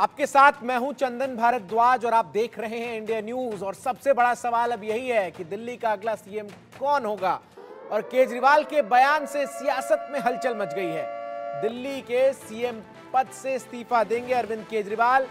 आपके साथ मैं हूं चंदन भारद्वाज और आप देख रहे हैं इंडिया न्यूज। और सबसे बड़ा सवाल अब यही है कि दिल्ली का अगला सीएम कौन होगा। और केजरीवाल के बयान से सियासत में हलचल मच गई है। दिल्ली के सीएम पद से इस्तीफा देंगे अरविंद केजरीवाल।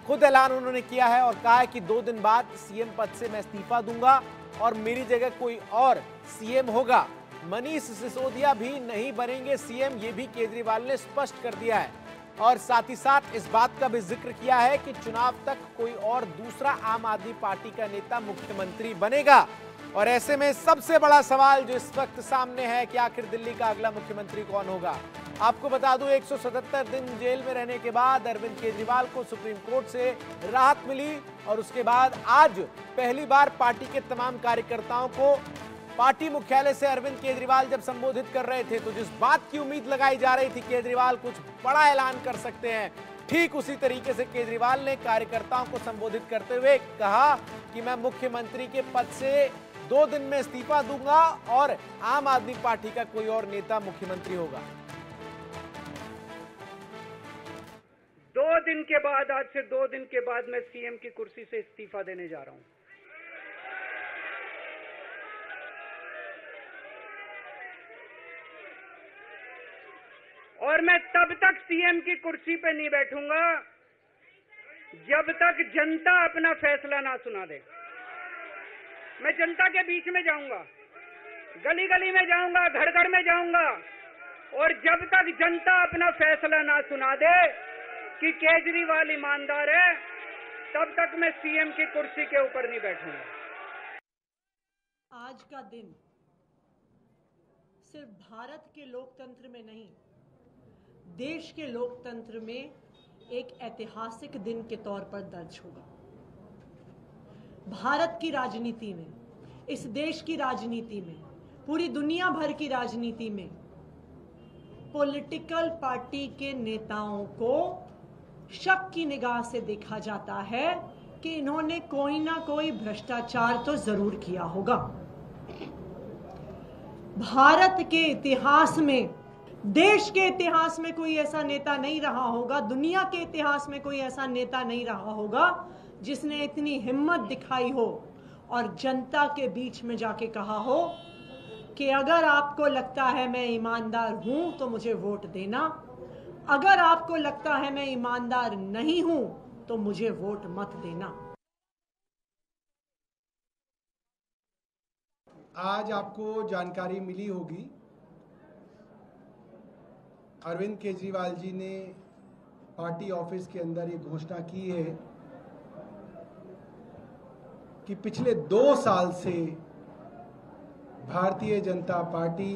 खुद ऐलान उन्होंने किया है और कहा है कि 2 दिन बाद सीएम पद से मैं इस्तीफा दूंगा और मेरी जगह कोई और सीएम होगा। मनीष सिसोदिया भी नहीं बनेंगे सीएम, ये भी केजरीवाल ने स्पष्ट कर दिया है। और साथ ही साथ इस बात का भी जिक्र किया है कि चुनाव तक कोई और दूसरा आम आदमी पार्टी का नेता मुख्यमंत्री बनेगा। और ऐसे में सबसे बड़ा सवाल जो इस वक्त सामने है कि आखिर दिल्ली का अगला मुख्यमंत्री कौन होगा। आपको बता दूं 177 दिन जेल में रहने के बाद अरविंद केजरीवाल को सुप्रीम कोर्ट से राहत मिली और उसके बाद आज पहली बार पार्टी के तमाम कार्यकर्ताओं को पार्टी मुख्यालय से अरविंद केजरीवाल जब संबोधित कर रहे थे तो जिस बात की उम्मीद लगाई जा रही थी केजरीवाल कुछ बड़ा ऐलान कर सकते हैं, ठीक उसी तरीके से केजरीवाल ने कार्यकर्ताओं को संबोधित करते हुए कहा कि मैं मुख्यमंत्री के पद से 2 दिन में इस्तीफा दूंगा और आम आदमी पार्टी का कोई और नेता मुख्यमंत्री होगा। 2 दिन के बाद, आज से 2 दिन के बाद मैं सीएम की कुर्सी से इस्तीफा देने जा रहा हूं। और मैं तब तक सीएम की कुर्सी पे नहीं बैठूंगा जब तक जनता अपना फैसला ना सुना दे। मैं जनता के बीच में जाऊंगा, गली गली में जाऊंगा, घर घर में जाऊंगा और जब तक जनता अपना फैसला ना सुना दे कि केजरीवाल ईमानदार है, तब तक मैं सीएम की कुर्सी के ऊपर नहीं बैठूंगा। आज का दिन सिर्फ भारत के लोकतंत्र में नहीं, देश के लोकतंत्र में एक ऐतिहासिक दिन के तौर पर दर्ज होगा। भारत की राजनीति में, इस देश की राजनीति में, पूरी दुनिया भर की राजनीति में पॉलिटिकल पार्टी के नेताओं को शक की निगाह से देखा जाता है कि इन्होंने कोई ना कोई भ्रष्टाचार तो जरूर किया होगा। भारत के इतिहास में, देश के इतिहास में कोई ऐसा नेता नहीं रहा होगा, दुनिया के इतिहास में कोई ऐसा नेता नहीं रहा होगा जिसने इतनी हिम्मत दिखाई हो और जनता के बीच में जाके कहा हो कि अगर आपको लगता है मैं ईमानदार हूं तो मुझे वोट देना, अगर आपको लगता है मैं ईमानदार नहीं हूं तो मुझे वोट मत देना। आज आपको जानकारी मिली होगी, अरविंद केजरीवाल जी ने पार्टी ऑफिस के अंदर ये घोषणा की है कि पिछले 2 साल से भारतीय जनता पार्टी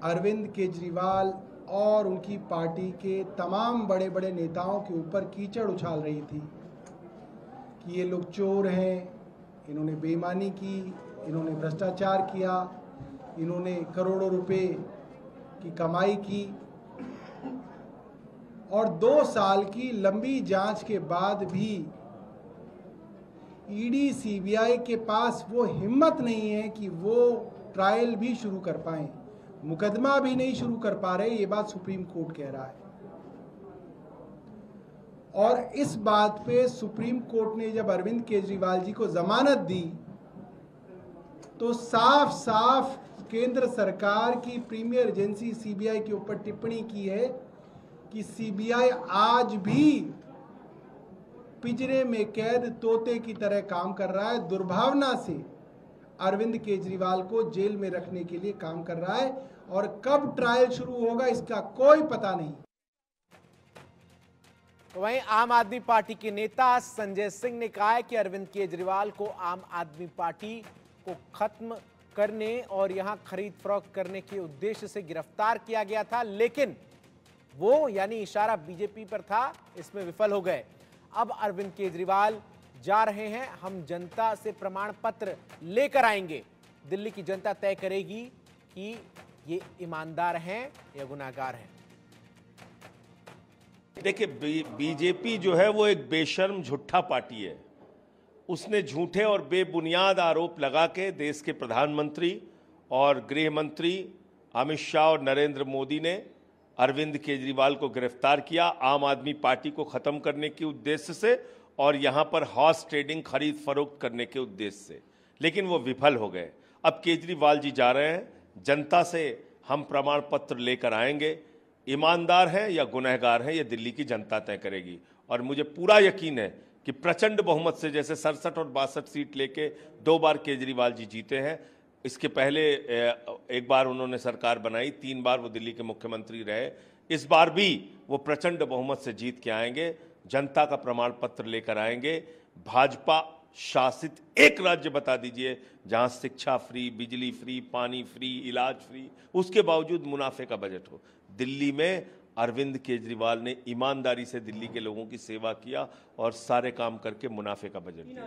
अरविंद केजरीवाल और उनकी पार्टी के तमाम बड़े बड़े नेताओं के ऊपर कीचड़ उछाल रही थी कि ये लोग चोर हैं, इन्होंने बेईमानी की, इन्होंने भ्रष्टाचार किया, इन्होंने करोड़ों रुपए की कमाई की। और 2 साल की लंबी जांच के बाद भी ईडी सीबीआई के पास वो हिम्मत नहीं है कि वो ट्रायल भी शुरू कर पाए, मुकदमा भी नहीं शुरू कर पा रहे। ये बात सुप्रीम कोर्ट कह रहा है और इस बात पे सुप्रीम कोर्ट ने जब अरविंद केजरीवाल जी को जमानत दी तो साफ साफ केंद्र सरकार की प्रीमियर एजेंसी सीबीआई के ऊपर टिप्पणी की है कि सीबीआई आज भी पिंजरे में कैद तोते की तरह काम कर रहा है, दुर्भावना से अरविंद केजरीवाल को जेल में रखने के लिए काम कर रहा है और कब ट्रायल शुरू होगा इसका कोई पता नहीं। वहीं आम आदमी पार्टी के नेता संजय सिंह ने कहा है कि अरविंद केजरीवाल को आम आदमी पार्टी को खत्म करने और यहां खरीद फरोख्त करने के उद्देश्य से गिरफ्तार किया गया था, लेकिन वो यानी इशारा बीजेपी पर था, इसमें विफल हो गए। अब अरविंद केजरीवाल जा रहे हैं, हम जनता से प्रमाण पत्र लेकर आएंगे। दिल्ली की जनता तय करेगी कि ये ईमानदार हैं या गुनाहगार हैं। देखिए, बीजेपी जो है वो एक बेशर्म झूठा पार्टी है। उसने झूठे और बेबुनियाद आरोप लगा के देश के प्रधानमंत्री और गृह मंत्री अमित शाह और नरेंद्र मोदी ने अरविंद केजरीवाल को गिरफ्तार किया आम आदमी पार्टी को खत्म करने के उद्देश्य से और यहां पर हॉर्स ट्रेडिंग खरीद फरोख्त करने के उद्देश्य से, लेकिन वो विफल हो गए। अब केजरीवाल जी जा रहे हैं, जनता से हम प्रमाण पत्र लेकर आएंगे, ईमानदार हैं या गुनहगार हैं ये दिल्ली की जनता तय करेगी। और मुझे पूरा यकीन है कि प्रचंड बहुमत से, जैसे 67 और 62 सीट लेके 2 बार केजरीवाल जी जीते हैं, इसके पहले एक बार उन्होंने सरकार बनाई, 3 बार वो दिल्ली के मुख्यमंत्री रहे, इस बार भी वो प्रचंड बहुमत से जीत के आएंगे, जनता का प्रमाण पत्र लेकर आएंगे। भाजपा शासित एक राज्य बता दीजिए जहां शिक्षा फ्री, बिजली फ्री, पानी फ्री, इलाज फ्री, उसके बावजूद मुनाफे का बजट हो। दिल्ली में अरविंद केजरीवाल ने ईमानदारी से दिल्ली के लोगों की सेवा किया और सारे काम करके मुनाफे का बजट दिया।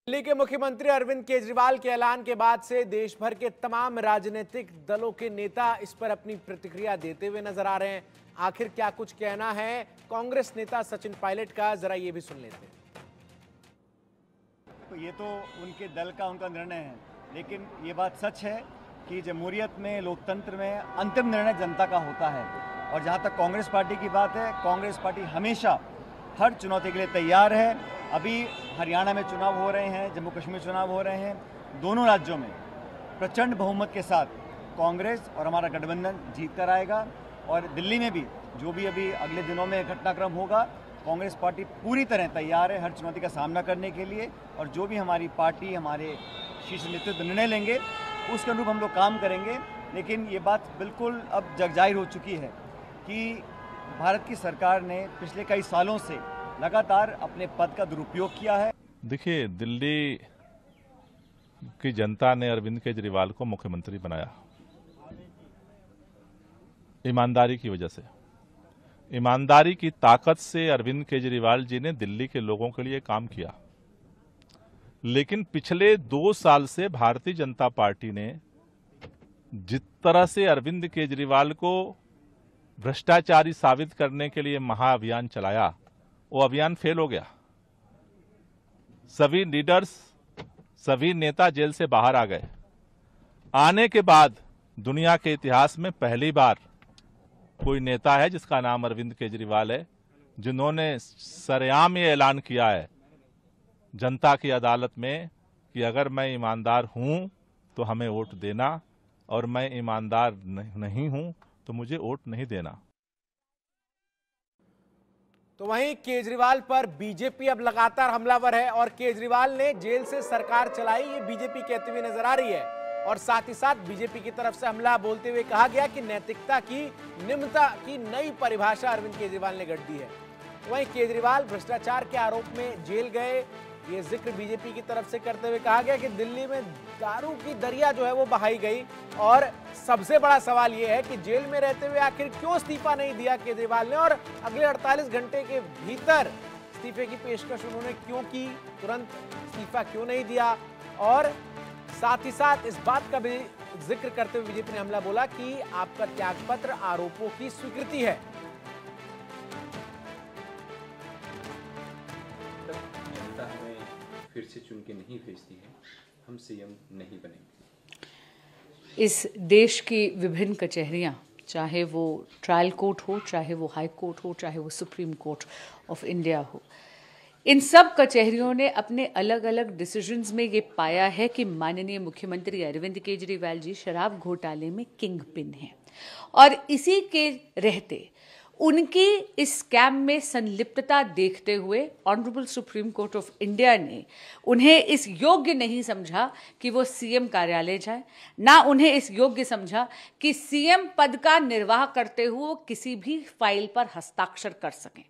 दिल्ली के मुख्यमंत्री अरविंद केजरीवाल के ऐलान के बाद से देश भर के तमाम राजनीतिक दलों के नेता इस पर अपनी प्रतिक्रिया देते हुए नजर आ रहे हैं। आखिर क्या कुछ कहना है कांग्रेस नेता सचिन पायलट का, जरा ये भी सुन लेते हैं। ये तो उनके दल का उनका निर्णय है, लेकिन ये बात सच है कि जमहूरियत में, लोकतंत्र में अंतिम निर्णय जनता का होता है। और जहाँ तक कांग्रेस पार्टी की बात है, कांग्रेस पार्टी हमेशा हर चुनौती के लिए तैयार है। अभी हरियाणा में चुनाव हो रहे हैं, जम्मू कश्मीर चुनाव हो रहे हैं, दोनों राज्यों में प्रचंड बहुमत के साथ कांग्रेस और हमारा गठबंधन जीत कर आएगा। और दिल्ली में भी जो भी अभी अगले दिनों में घटनाक्रम होगा, कांग्रेस पार्टी पूरी तरह तैयार है हर चुनौती का सामना करने के लिए। और जो भी हमारी पार्टी, हमारे शीर्ष नेतृत्व निर्णय लेंगे उसके अनुरूप हम लोग काम करेंगे। लेकिन ये बात बिल्कुल अब जगजाहिर हो चुकी है कि भारत की सरकार ने पिछले कई सालों से लगातार अपने पद का दुरुपयोग किया है। देखिए, दिल्ली की जनता ने अरविंद केजरीवाल को मुख्यमंत्री बनाया ईमानदारी की वजह से। ईमानदारी की ताकत से अरविंद केजरीवाल जी ने दिल्ली के लोगों के लिए काम किया। लेकिन पिछले 2 साल से भारतीय जनता पार्टी ने जिस तरह से अरविंद केजरीवाल को भ्रष्टाचारी साबित करने के लिए महाअभियान चलाया, वो अभियान फेल हो गया। सभी लीडर्स, सभी नेता जेल से बाहर आ गए। आने के बाद दुनिया के इतिहास में पहली बार कोई नेता है जिसका नाम अरविंद केजरीवाल है, जिन्होंने सरेआम ये ऐलान किया है जनता की अदालत में कि अगर मैं ईमानदार हूं तो हमें वोट देना, और मैं ईमानदार नहीं हूं तो मुझे वोट नहीं देना। तो वहीं केजरीवाल पर बीजेपी अब लगातार हमलावर है और केजरीवाल ने जेल से सरकार चलाई, ये बीजेपी कहते हुए नजर आ रही है। और साथ ही साथ बीजेपी की तरफ से हमला बोलते हुए कहा गया कि नैतिकता की निम्नता की नई परिभाषा अरविंद केजरीवाल ने गढ़ दी है। वहीं केजरीवाल भ्रष्टाचार के आरोप में जेल गए, ये जिक्र बीजेपी की तरफ से करते हुए कहा गया कि दिल्ली में दारू की दरिया जो है वो बहाई गई। और सबसे बड़ा सवाल ये है कि जेल में रहते हुए आखिर क्यों इस्तीफा नहीं दिया केजरीवाल ने, और अगले 48 घंटे के भीतर इस्तीफे की पेशकश उन्होंने क्यों की, तुरंत इस्तीफा क्यों नहीं दिया। और साथ ही साथ इस बात का भी जिक्र करते हुए बीजेपी ने हमला बोला कि आपका त्यागपत्र आरोपों की स्वीकृति है। फिर से चुन के नहीं भेजती है, हम सीएम नहीं बनेंगे। इस देश की विभिन्न कचहरियां, चाहे वो ट्रायल कोर्ट हो, चाहे वो हाई कोर्ट हो, चाहे वो सुप्रीम कोर्ट ऑफ इंडिया हो, इन सब कचहरियों ने अपने अलग अलग डिसीजंस में ये पाया है कि माननीय मुख्यमंत्री अरविंद केजरीवाल जी शराब घोटाले में किंग पिन हैं। और इसी के रहते उनकी इस स्कैम में संलिप्तता देखते हुए honourable supreme court of India ने उन्हें इस योग्य नहीं समझा कि वो सीएम कार्यालय जाए, ना उन्हें इस योग्य समझा कि सीएम पद का निर्वाह करते हुए किसी भी फाइल पर हस्ताक्षर कर सकें।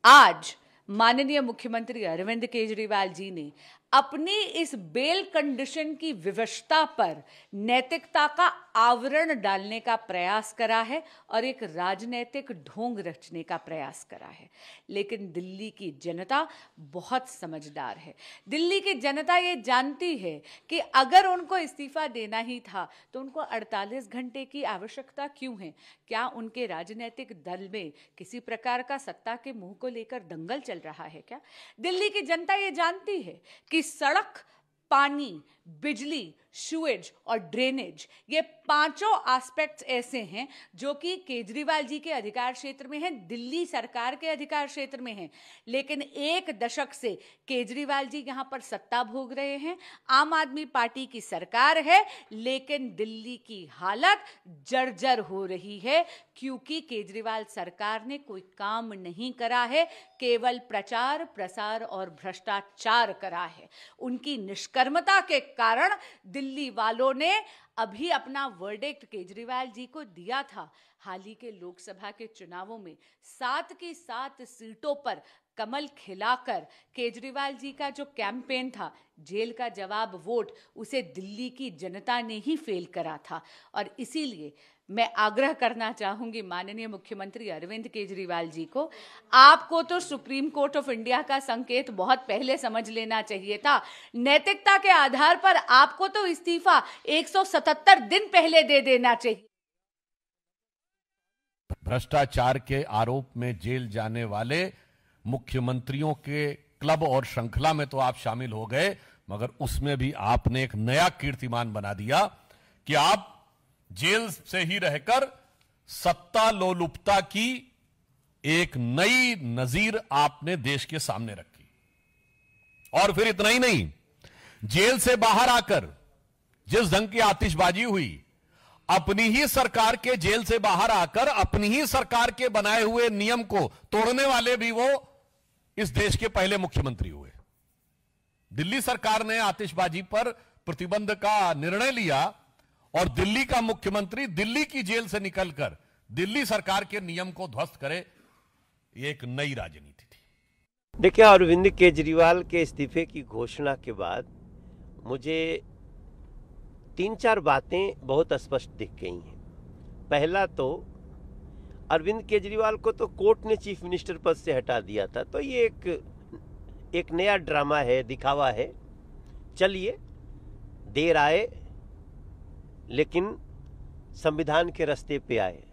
आज माननीय मुख्यमंत्री अरविंद केजरीवाल जी ने अपनी इस बेल कंडीशन की विवशता पर नैतिकता का आवरण डालने का प्रयास करा है और एक राजनीतिक ढोंग रचने का प्रयास करा है। लेकिन दिल्ली की जनता बहुत समझदार है। दिल्ली की जनता ये जानती है कि अगर उनको इस्तीफा देना ही था तो उनको 48 घंटे की आवश्यकता क्यों है? क्या उनके राजनीतिक दल में किसी प्रकार का सत्ता के मुंह को लेकर दंगल चल रहा है क्या? दिल्ली की जनता ये जानती है कि सड़क, पानी, बिजली, शुएज और ड्रेनेज, ये पांचों एस्पेक्ट्स ऐसे हैं जो कि केजरीवाल जी के अधिकार क्षेत्र में हैं, दिल्ली सरकार के अधिकार क्षेत्र में हैं। लेकिन एक दशक से केजरीवाल जी यहां पर सत्ता भोग रहे हैं, आम आदमी पार्टी की सरकार है, लेकिन दिल्ली की हालत जर्जर हो रही है क्योंकि केजरीवाल सरकार ने कोई काम नहीं करा है, केवल प्रचार, प्रसार और भ्रष्टाचार करा है। उनकी निष्कर्मता के कारण दिल्ली वालों ने अभी अपना वर्डिक्ट केजरीवाल जी को दिया था। हाल ही के लोकसभा के चुनावों में 7 की 7 सीटों पर कमल खिलाकर केजरीवाल जी का जो कैंपेन था, जेल का जवाब वोट, उसे दिल्ली की जनता ने ही फेल करा था। और इसीलिए मैं आग्रह करना चाहूंगी माननीय मुख्यमंत्री अरविंद केजरीवाल जी को, आपको तो सुप्रीम कोर्ट ऑफ इंडिया का संकेत बहुत पहले समझ लेना चाहिए था। नैतिकता के आधार पर आपको तो इस्तीफा 177 दिन पहले दे देना चाहिए। भ्रष्टाचार के आरोप में जेल जाने वाले मुख्यमंत्रियों के क्लब और श्रृंखला में तो आप शामिल हो गए, मगर उसमें भी आपने एक नया कीर्तिमान बना दिया कि आप जेल से ही रहकर सत्ता लोलुपता की एक नई नजीर आपने देश के सामने रखी। और फिर इतना ही नहीं, जेल से बाहर आकर जिस ढंग की आतिशबाजी हुई, अपनी ही सरकार के जेल से बाहर आकर अपनी ही सरकार के बनाए हुए नियम को तोड़ने वाले भी वो इस देश के पहले मुख्यमंत्री हुए। दिल्ली सरकार ने आतिशबाजी पर प्रतिबंध का निर्णय लिया और दिल्ली का मुख्यमंत्री दिल्ली की जेल से निकलकर दिल्ली सरकार के नियम को ध्वस्त करे, ये एक नई राजनीति थी। देखिए, अरविंद केजरीवाल के इस्तीफे की घोषणा के बाद मुझे 3-4 बातें बहुत स्पष्ट दिख गई हैं। पहला तो अरविंद केजरीवाल को तो कोर्ट ने चीफ मिनिस्टर पद से हटा दिया था, तो ये एक नया ड्रामा है, दिखावा है। चलिए, देर आए लेकिन संविधान के रास्ते पे आए।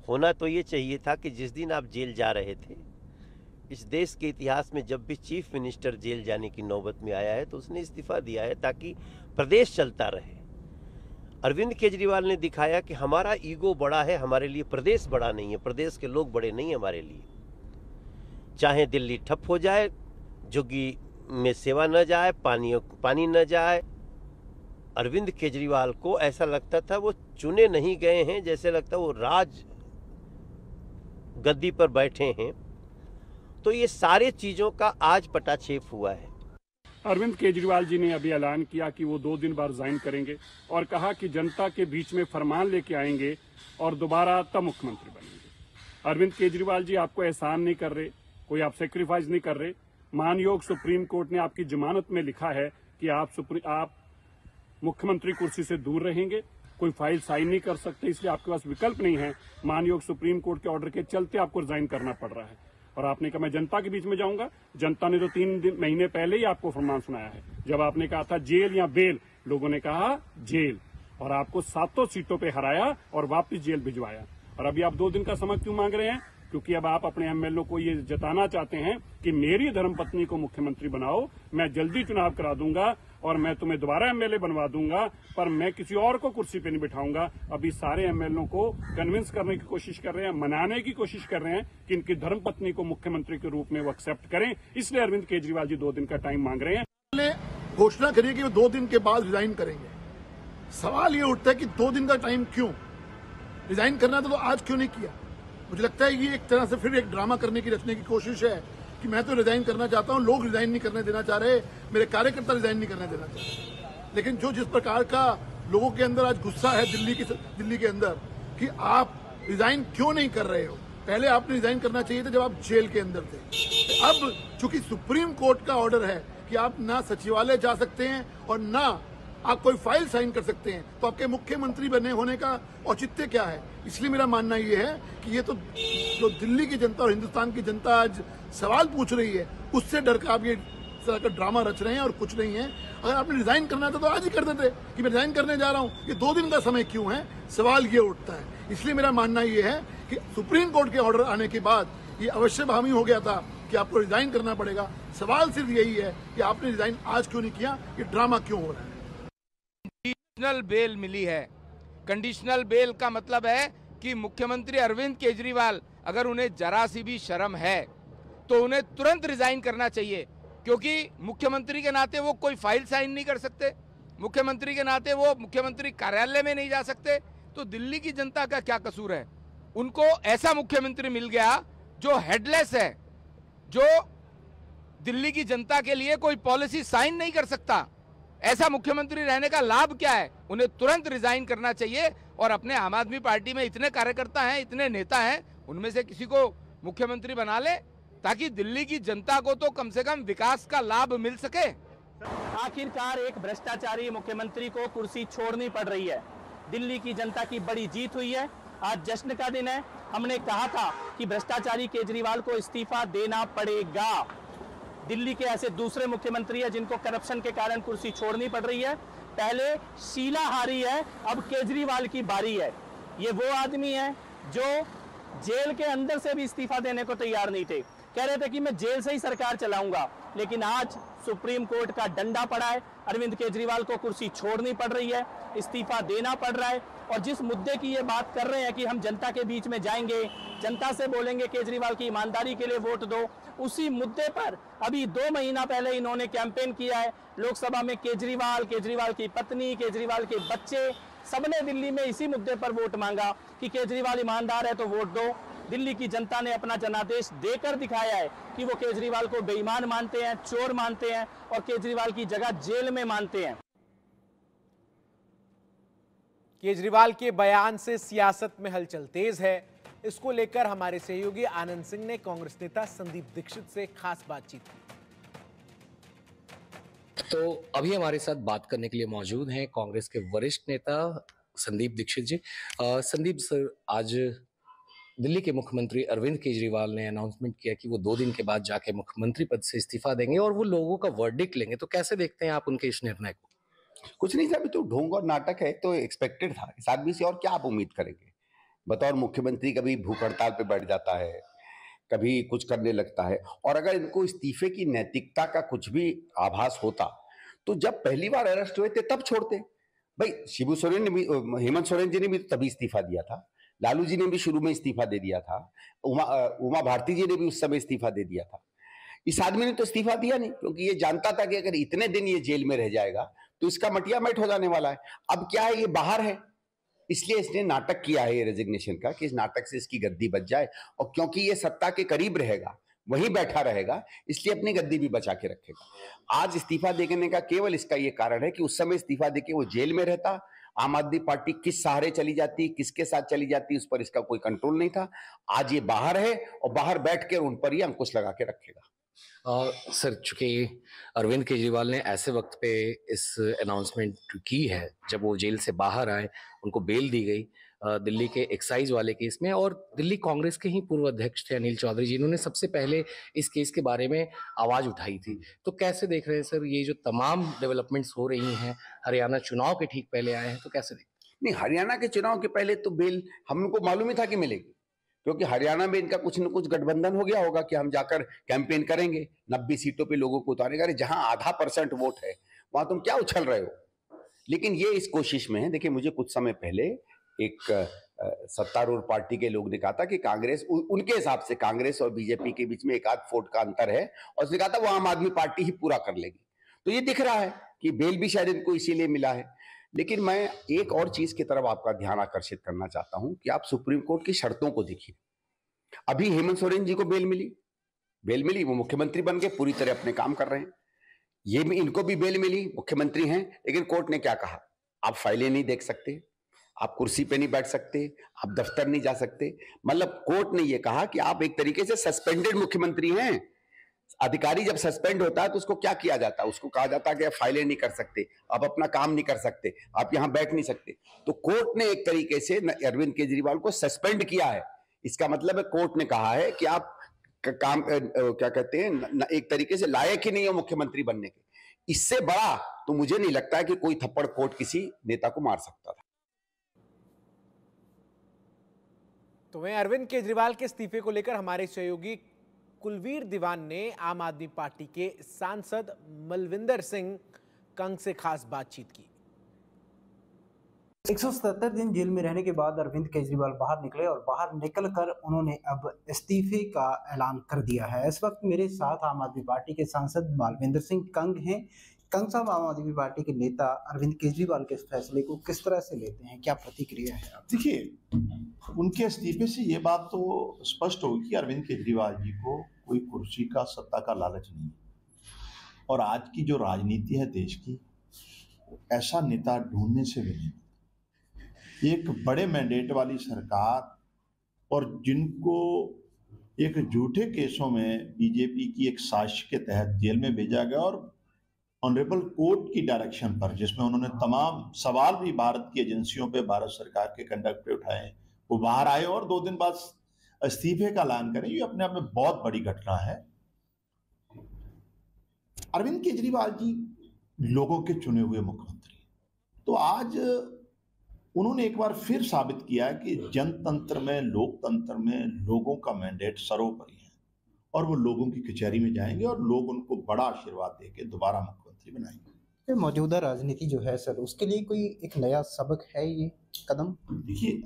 होना तो ये चाहिए था कि जिस दिन आप जेल जा रहे थे, इस देश के इतिहास में जब भी चीफ मिनिस्टर जेल जाने की नौबत में आया है तो उसने इस्तीफा दिया है ताकि प्रदेश चलता रहे। अरविंद केजरीवाल ने दिखाया कि हमारा ईगो बड़ा है, हमारे लिए प्रदेश बड़ा नहीं है, प्रदेश के लोग बड़े नहीं हमारे लिए। चाहे दिल्ली ठप हो जाए, झुग्गी में सेवा न जाए, पानी न जाए, अरविंद केजरीवाल को ऐसा लगता था वो चुने नहीं गए हैं, जैसे लगता वो राज गद्दी पर बैठे हैं। तो ये सारे चीजों का आज पटाक्षेप हुआ है। अरविंद केजरीवाल जी ने अभी ऐलान किया कि वो 2 दिन बाद रिजाइन करेंगे और कहा कि जनता के बीच में फरमान लेके आएंगे और दोबारा तब मुख्यमंत्री बनेंगे। अरविंद केजरीवाल जी आपको एहसान नहीं कर रहे, कोई आप सेक्रीफाइस नहीं कर रहे। मानयोग सुप्रीम कोर्ट ने आपकी जमानत में लिखा है कि आप मुख्यमंत्री कुर्सी से दूर रहेंगे, कोई फाइल साइन नहीं कर सकते, इसलिए आपके पास विकल्प नहीं है। मानयोग सुप्रीम कोर्ट के ऑर्डर के चलते आपको रिजाइन करना पड़ रहा है। और आपने कहा मैं जनता के बीच में जाऊंगा। जनता ने तो 3 महीने पहले ही आपको फरमान सुनाया है। जब आपने कहा था जेल या बेल, लोगों ने कहा जेल, और आपको 7 सीटों पे हराया और वापस जेल भिजवाया। और अभी आप 2 दिन का समय क्यों मांग रहे हैं? क्योंकि अब आप अपने एमएलए को ये जताना चाहते हैं कि मेरी धर्मपत्नी को मुख्यमंत्री बनाओ, मैं जल्दी चुनाव करा दूंगा और मैं तुम्हें दोबारा एमएलए बनवा दूंगा, पर मैं किसी और को कुर्सी पे नहीं बिठाऊंगा। अभी सारे एमएलए को कन्विंस करने की कोशिश कर रहे हैं, मनाने की कोशिश कर रहे हैं कि इनकी धर्मपत्नी को मुख्यमंत्री के रूप में वो एक्सेप्ट करें। इसलिए अरविंद केजरीवाल जी 2 दिन का टाइम मांग रहे हैं। घोषणा करिए कि वो 2 दिन के बाद रिजाइन करेंगे। सवाल ये उठता है कि 2 दिन का टाइम क्यों? रिजाइन करना था तो आज क्यों नहीं किया? मुझे लगता है ये एक तरह से फिर एक ड्रामा करने की, रचने की कोशिश है कि मैं तो रिजाइन करना चाहता हूं, लोग रिजाइन नहीं करने देना चाह रहे, मेरे कार्यकर्ता रिजाइन नहीं करने देना चाह रहे। लेकिन जो जिस प्रकार का लोगों के अंदर आज गुस्सा है दिल्ली के अंदर कि आप रिजाइन क्यों नहीं कर रहे हो, पहले आपने रिजाइन करना चाहिए था जब आप जेल के अंदर थे। अब चूंकि सुप्रीम कोर्ट का ऑर्डर है कि आप ना सचिवालय जा सकते हैं और ना आप कोई फाइल साइन कर सकते हैं, तो आपके मुख्यमंत्री बने होने का औचित्य क्या है? इसलिए मेरा मानना ये है कि ये तो जो दिल्ली की जनता और हिंदुस्तान की जनता आज सवाल पूछ रही है, उससे डर कर आप ये तरह का ड्रामा रच रहे हैं और कुछ नहीं है। अगर आपने रिजाइन करना था तो आज ही कर देते कि मैं रिजाइन करने जा रहा हूँ। ये 2 दिन का समय क्यों है? सवाल ये उठता है। इसलिए मेरा मानना ये है कि सुप्रीम कोर्ट के ऑर्डर आने के बाद ये अवश्य हामी हो गया था कि आपको रिजाइन करना पड़ेगा। सवाल सिर्फ यही है कि आपने रिजाइन आज क्यों नहीं किया, ये ड्रामा क्यों हो रहा है? कंडीशनल बेल मिली है। कंडीशनल बेल का मतलब है कि मुख्यमंत्री अरविंद केजरीवाल अगर उन्हें जरा सी भी शर्म है तो उन्हें तुरंत रिजाइन करना चाहिए, क्योंकि मुख्यमंत्री के नाते वो कोई फाइल साइन नहीं कर सकते, मुख्यमंत्री के नाते वो मुख्यमंत्री कार्यालय में नहीं जा सकते। तो दिल्ली की जनता का क्या कसूर है? उनको ऐसा मुख्यमंत्री मिल गया जो हेडलेस है, जो दिल्ली की जनता के लिए कोई पॉलिसी साइन नहीं कर सकता। ऐसा मुख्यमंत्री रहने का लाभ क्या है? उन्हें तुरंत रिजाइन करना चाहिए और अपने आम आदमी पार्टी में इतने कार्यकर्ता हैं, इतने नेता हैं, उनमें से किसी को मुख्यमंत्री बना ले ताकि दिल्ली की जनता को तो कम से कम विकास का लाभ मिल सके। आखिरकार एक भ्रष्टाचारी मुख्यमंत्री को कुर्सी छोड़नी पड़ रही है। दिल्ली की जनता की बड़ी जीत हुई है। आज जश्न का दिन है। हमने कहा था कि भ्रष्टाचारी केजरीवाल को इस्तीफा देना पड़ेगा। दिल्ली के ऐसे दूसरे मुख्यमंत्री हैं जिनको करप्शन के कारण कुर्सी छोड़नी पड़ रही है। पहले शीला हारी है, अब केजरीवाल की बारी है। ये वो आदमी है जो जेल के अंदर से भी इस्तीफा देने को तैयार नहीं थे, कह रहे थे कि मैं जेल से ही सरकार चलाऊंगा, लेकिन आज सुप्रीम कोर्ट का डंडा पड़ा है। अरविंद केजरीवाल को कुर्सी छोड़नी पड़ रही है, इस्तीफा देना पड़ रहा है। और जिस मुद्दे की ये बात कर रहे हैं कि हम जनता के बीच में जाएंगे, जनता से बोलेंगे केजरीवाल की ईमानदारी के लिए वोट दो, उसी मुद्दे पर अभी 2 महीना पहले इन्होंने कैंपेन किया है लोकसभा में। केजरीवाल, केजरीवाल की पत्नी, केजरीवाल के बच्चे, सबने दिल्ली में इसी मुद्दे पर वोट मांगा कि केजरीवाल ईमानदार है तो वोट दो। दिल्ली की जनता ने अपना जनादेश देकर दिखाया है कि वो केजरीवाल को बेईमान मानते हैं, चोर मानते हैं और केजरीवाल की जगह जेल में मानते हैं। केजरीवाल के बयान से सियासत में हलचल तेज है। इसको लेकर हमारे सहयोगी आनंद सिंह ने कांग्रेस नेता संदीप दीक्षित से खास बातचीत की। तो अभी हमारे साथ बात करने के लिए मौजूद हैं कांग्रेस के वरिष्ठ नेता संदीप दीक्षित जी। संदीप सर, आज दिल्ली के मुख्यमंत्री अरविंद केजरीवाल ने अनाउंसमेंट किया कि वो 2 दिन के बाद जाके मुख्यमंत्री पद से इस्तीफा देंगे और वो लोगों का वर्डिक्ट लेंगे। तो कैसे देखते हैं आप उनके इस निर्णय को? कुछ नहीं था, अभी तो ढोंग और नाटक है, तो एक्सपेक्टेड था। इस आदमी से और क्या आप उम्मीद करेंगे? बतौर मुख्यमंत्री कभी भूख हड़ताल पे बैठ जाता है, कभी कुछ करने लगता है। और अगर इनको इस्तीफे की नैतिकता का कुछ भी आभास होता तो जब पहली बार अरेस्ट हुए थे तब छोड़ते। भाई शिबू सोरेन ने भी, हेमंत सोरेन जी ने भी तभी इस्तीफा दिया था, लालू जी ने भी शुरू में इस्तीफा दे दिया था, उमा भारती जी ने भी उस समय इस्तीफा दे दिया था। इस आदमी ने तो इस्तीफा दिया नहीं, क्योंकि ये जानता था कि अगर इतने दिन ये जेल में रह जाएगा तो इसका मटिया मेट हो जाने वाला है। अब क्या है, ये बाहर है, इसलिए इसने नाटक किया है ये रेजिग्नेशन का, कि इस नाटक से इसकी गद्दी बच जाए। और क्योंकि ये सत्ता के करीब रहेगा, वहीं बैठा रहेगा, इसलिए अपनी गद्दी भी बचा के रखेगा। आज इस्तीफा देने का केवल इसका ये कारण है कि उस समय इस्तीफा देके वो जेल में रहता, आम आदमी पार्टी किस सहारे चली जाती, किसके साथ चली जाती, उस पर इसका कोई कंट्रोल नहीं था। आज ये बाहर है और बाहर बैठ कर उन पर ही अंकुश लगा के रखेगा। सर, चूंकि अरविंद केजरीवाल ने ऐसे वक्त पे इस अनाउंसमेंट की है जब वो जेल से बाहर आए, उनको बेल दी गई दिल्ली के एक्साइज वाले केस में, और दिल्ली कांग्रेस के ही पूर्व अध्यक्ष थे अनिल चौधरी जी, इन्होंने सबसे पहले इस केस के बारे में आवाज उठाई थी। तो कैसे देख रहे हैं सर, ये जो तमाम डेवलपमेंट्स हो रही हैं, हरियाणा चुनाव के ठीक पहले आए हैं, तो कैसे देख? नहीं, हरियाणा के चुनाव के पहले तो बेल हमको मालूम ही था कि मिलेगी, क्योंकि हरियाणा में इनका कुछ न कुछ गठबंधन हो गया होगा कि हम जाकर कैंपेन करेंगे, 90 सीटों पे लोगों को उतारेंगे। अरे जहां आधा % वोट है वहां तुम क्या उछल रहे हो? लेकिन ये इस कोशिश में है। देखिए, मुझे कुछ समय पहले एक सत्तारूढ़ पार्टी के लोग ने कहा था कि कांग्रेस, उनके हिसाब से कांग्रेस और बीजेपी के बीच में 1 आध वोट का अंतर है, और उसने कहा था वो आम आदमी पार्टी ही पूरा कर लेगी। तो ये दिख रहा है कि बेल भी शायद इनको इसीलिए मिला है। लेकिन मैं एक और चीज की तरफ आपका ध्यान आकर्षित करना चाहता हूं कि आप सुप्रीम कोर्ट की शर्तों को देखिए। अभी हेमंत सोरेन जी को बेल मिली, वो मुख्यमंत्री बन के पूरी तरह अपने काम कर रहे हैं। ये भी, इनको भी बेल मिली, मुख्यमंत्री हैं। लेकिन कोर्ट ने क्या कहा? आप फाइलें नहीं देख सकते, आप कुर्सी पे नहीं बैठ सकते, आप दफ्तर नहीं जा सकते। मतलब कोर्ट ने यह कहा कि आप एक तरीके से सस्पेंडेड मुख्यमंत्री हैं। अधिकारी जब सस्पेंड होता है तो उसको क्या किया जाता है? उसको कहा जाता है कि आप फाइलें नहीं कर सकते, आप अपना काम नहीं कर सकते, आप यहां बैठ नहीं सकते। तो कोर्ट ने एक तरीके से अरविंद केजरीवाल को सस्पेंड किया है। इसका मतलब है कोर्ट ने कहा है कि आप काम क्या कहते हैं, एक तरीके से लायक ही नहीं हो मुख्यमंत्री बनने के। इससे बड़ा तो मुझे नहीं लगता है कि कोई थप्पड़ कोर्ट किसी नेता को मार सकता था। तो वहीं अरविंद केजरीवाल के इस्तीफे को लेकर हमारे सहयोगी कुलवीर दीवान ने आम आदमी पार्टी के सांसद मलविंदर सिंह कंग से खास बातचीत की। 177 दिन जेल में रहने के बाद अरविंद केजरीवाल बाहर निकले और बाहर निकलकर उन्होंने अब इस्तीफे का ऐलान कर दिया है। इस वक्त मेरे साथ आम आदमी पार्टी के सांसद मालविंदर सिंह कंग हैं। कंग साहब, आम आदमी पार्टी के नेता अरविंद केजरीवाल के इस फैसले को किस तरह से लेते हैं, क्या प्रतिक्रिया है आप? देखिए, उनके इस्तीफे से ये बात तो स्पष्ट होगी कि अरविंद केजरीवाल जी को कोई कुर्सी का, सत्ता का लालच नहीं है। और आज की जो राजनीति है देश की, ऐसा नेता ढूंढने से भी नहीं। एक बड़े मैंडेट वाली सरकार और जिनको एक झूठे केसों में बीजेपी की एक साजिश के तहत जेल में भेजा गया और ऑनरेबल कोर्ट की डायरेक्शन पर, जिसमें उन्होंने तमाम सवाल भी भारत की एजेंसियों पे, भारत सरकार के कंडक्ट पे उठाए, वो बाहर आए और 2 दिन बाद इस्तीफे का ऐलान करें, ये अपने आप में बहुत बड़ी घटना है। अरविंद केजरीवाल जी लोगों के चुने हुए मुख्यमंत्री, तो आज उन्होंने एक बार फिर साबित किया है कि जनतंत्र में, लोकतंत्र में लोगों का मैंडेट सर्वोपरि है और वो लोगों की कचहरी में जाएंगे और लोग उनको बड़ा आशीर्वाद देके दोबारा मुख्यमंत्री बनाएंगे। मौजूदा राजनीति जो है सर, उसके लिए कोई एक नया सबक है ये कदम? देखिए,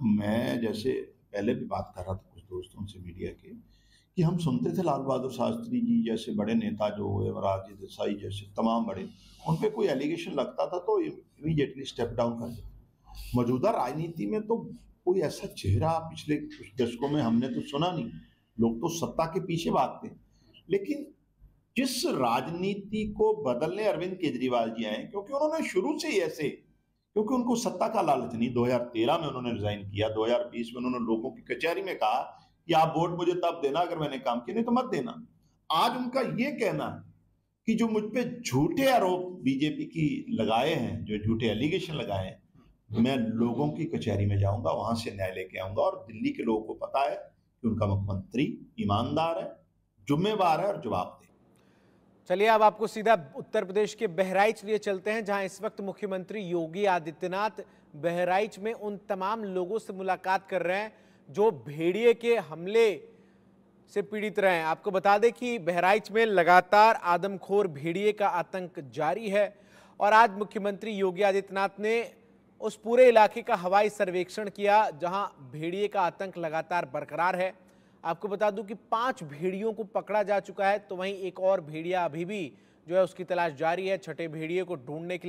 मैं जैसे पहले भी बात कर रहा था कुछ दोस्तों से मीडिया के, कि हम सुनते थे लाल बहादुर शास्त्री जी जैसे बड़े नेता जो हुए, राजी देसाई जैसे तमाम बड़े, उन पे कोई एलिगेशन लगता था तो इमीडिएटली स्टेप डाउन कर देते। मौजूदा राजनीति में तो कोई ऐसा चेहरा पिछले कुछ दशकों में हमने तो सुना नहीं। लोग तो सत्ता के पीछे भागते हैं, लेकिन जिस राजनीति को बदलने अरविंद केजरीवाल जी आए, क्योंकि उन्होंने शुरू से ही ऐसे, क्योंकि उनको सत्ता का लालच नहीं। 2013 में उन्होंने रिजाइन किया, 2020 में उन्होंने लोगों की कचहरी में कहा कि आप वोट मुझे तब देना अगर मैंने काम किया, नहीं तो मत देना। आज उनका ये कहना है कि जो मुझ पे झूठे आरोप बीजेपी की लगाए हैं, जो झूठे एलिगेशन लगाए हैं, मैं लोगों की कचहरी में जाऊंगा, वहां से न्याय लेके आऊंगा। और दिल्ली के लोगों को पता है कि उनका मुख्यमंत्री ईमानदार है, जिम्मेवार है और जवाबदेह। चलिए अब आपको सीधा उत्तर प्रदेश के बहराइच लिए चलते हैं, जहां इस वक्त मुख्यमंत्री योगी आदित्यनाथ बहराइच में उन तमाम लोगों से मुलाकात कर रहे हैं जो भेड़िए के हमले से पीड़ित रहे हैं। आपको बता दें कि बहराइच में लगातार आदमखोर भेड़िए का आतंक जारी है और आज मुख्यमंत्री योगी आदित्यनाथ ने उस पूरे इलाके का हवाई सर्वेक्षण किया जहां भेड़िए का आतंक लगातार बरकरार है। आपको बता दूं कि 5 भेड़ियों को पकड़ा जा चुका है, तो वहीं एक और भेड़िया अभी भी जो है उसकी तलाश जारी है। छठे भेड़िए को ढूंढने के लिए